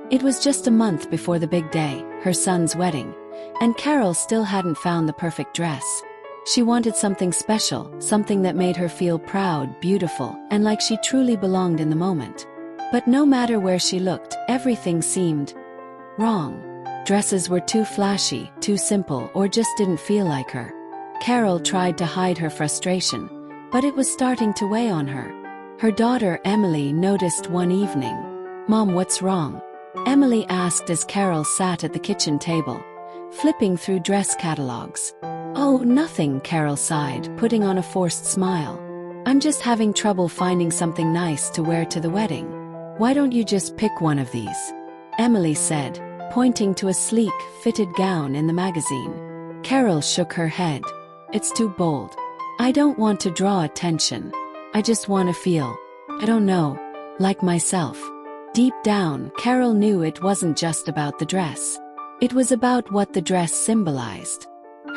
It was just a month before the big day, her son's wedding, and Carol still hadn't found the perfect dress. She wanted something special, something that made her feel proud, beautiful, and like she truly belonged in the moment. But no matter where she looked, everything seemed wrong. Dresses were too flashy, too simple, or just didn't feel like her. Carol tried to hide her frustration, but it was starting to weigh on her. Her daughter Emily noticed one evening. "Mom, what's wrong?" Emily asked as Carol sat at the kitchen table, flipping through dress catalogs. "Oh, nothing," Carol sighed, putting on a forced smile. "I'm just having trouble finding something nice to wear to the wedding. Why don't you just pick one of these?" Emily said, pointing to a sleek, fitted gown in the magazine. Carol shook her head. "It's too bold. I don't want to draw attention. I just want to feel, I don't know, like myself." Deep down, Carol knew it wasn't just about the dress. It was about what the dress symbolized.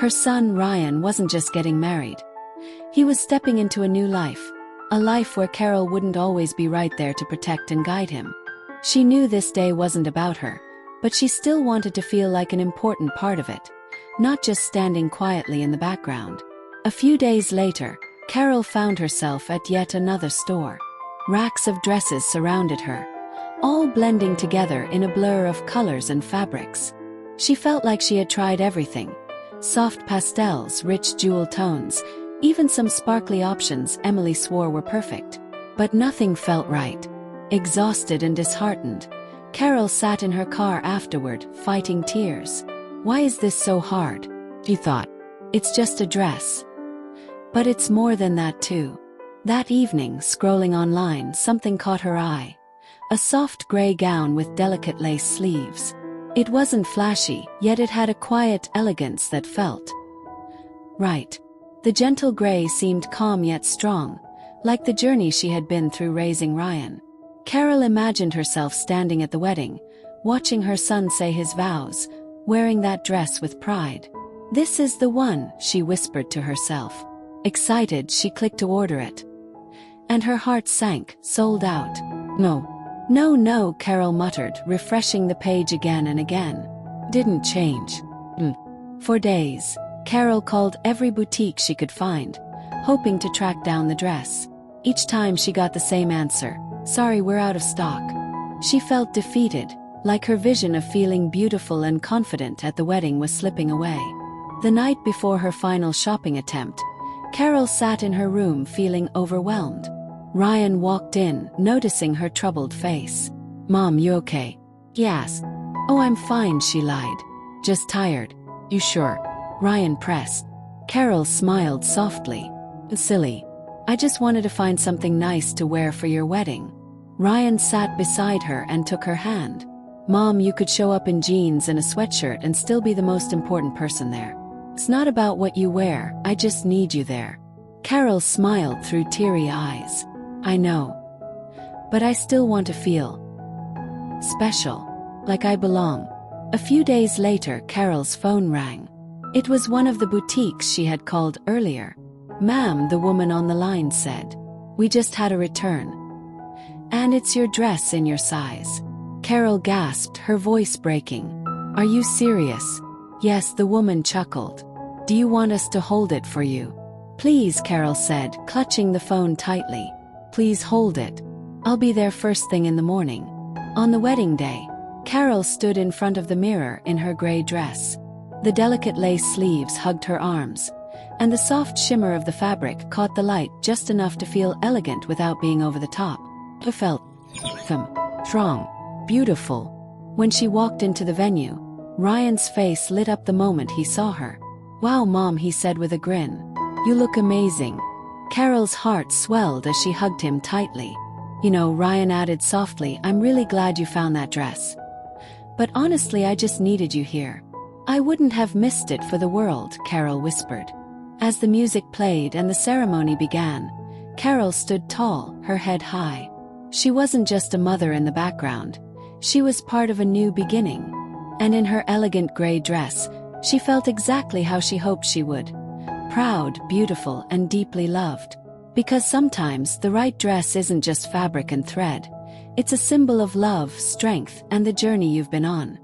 Her son Ryan wasn't just getting married. He was stepping into a new life, a life where Carol wouldn't always be right there to protect and guide him. She knew this day wasn't about her, but she still wanted to feel like an important part of it, not just standing quietly in the background. A few days later, Carol found herself at yet another store. Racks of dresses surrounded her, all blending together in a blur of colors and fabrics. She felt like she had tried everything: soft pastels, rich jewel tones, even some sparkly options Emily swore were perfect. But nothing felt right. Exhausted and disheartened, Carol sat in her car afterward, fighting tears. "Why is this so hard?" she thought. "It's just a dress." But it's more than that too. That evening, scrolling online, something caught her eye. A soft gray gown with delicate lace sleeves. It wasn't flashy, yet it had a quiet elegance that felt right. The gentle gray seemed calm yet strong, like the journey she had been through raising Ryan. Carol imagined herself standing at the wedding, watching her son say his vows, wearing that dress with pride. "This is the one," she whispered to herself. Excited, she clicked to order it. And her heart sank. "Sold out." "No. No, no," Carol muttered, refreshing the page again and again. "Didn't change." For days, Carol called every boutique she could find, hoping to track down the dress. Each time she got the same answer: "Sorry, we're out of stock." She felt defeated, like her vision of feeling beautiful and confident at the wedding was slipping away. The night before her final shopping attempt, Carol sat in her room feeling overwhelmed. Ryan walked in, noticing her troubled face. "Mom, you okay?" "Yes." "Oh, I'm fine," she lied. "Just tired." "You sure?" Ryan pressed. Carol smiled softly. "Silly. I just wanted to find something nice to wear for your wedding." Ryan sat beside her and took her hand. "Mom, you could show up in jeans and a sweatshirt and still be the most important person there. It's not about what you wear, I just need you there." Carol smiled through teary eyes. "I know. But I still want to feel special, like I belong." A few days later, Carol's phone rang. It was one of the boutiques she had called earlier. "Ma'am," the woman on the line said, "we just had a return. And it's your dress in your size." Carol gasped, her voice breaking. "Are you serious?" "Yes," the woman chuckled. "Do you want us to hold it for you?" "Please," Carol said, clutching the phone tightly. "Please hold it. I'll be there first thing in the morning." On the wedding day, Carol stood in front of the mirror in her gray dress. The delicate lace sleeves hugged her arms, and the soft shimmer of the fabric caught the light just enough to feel elegant without being over the top. It felt strong, beautiful. When she walked into the venue, Ryan's face lit up the moment he saw her. "Wow, Mom," he said with a grin. "You look amazing." Carol's heart swelled as she hugged him tightly. "You know," Ryan added softly, "I'm really glad you found that dress. But honestly, I just needed you here." "I wouldn't have missed it for the world," Carol whispered. As the music played and the ceremony began, Carol stood tall, her head high. She wasn't just a mother in the background. She was part of a new beginning. And in her elegant gray dress, she felt exactly how she hoped she would. Proud, beautiful, and deeply loved. Because sometimes the right dress isn't just fabric and thread. It's a symbol of love, strength, and the journey you've been on.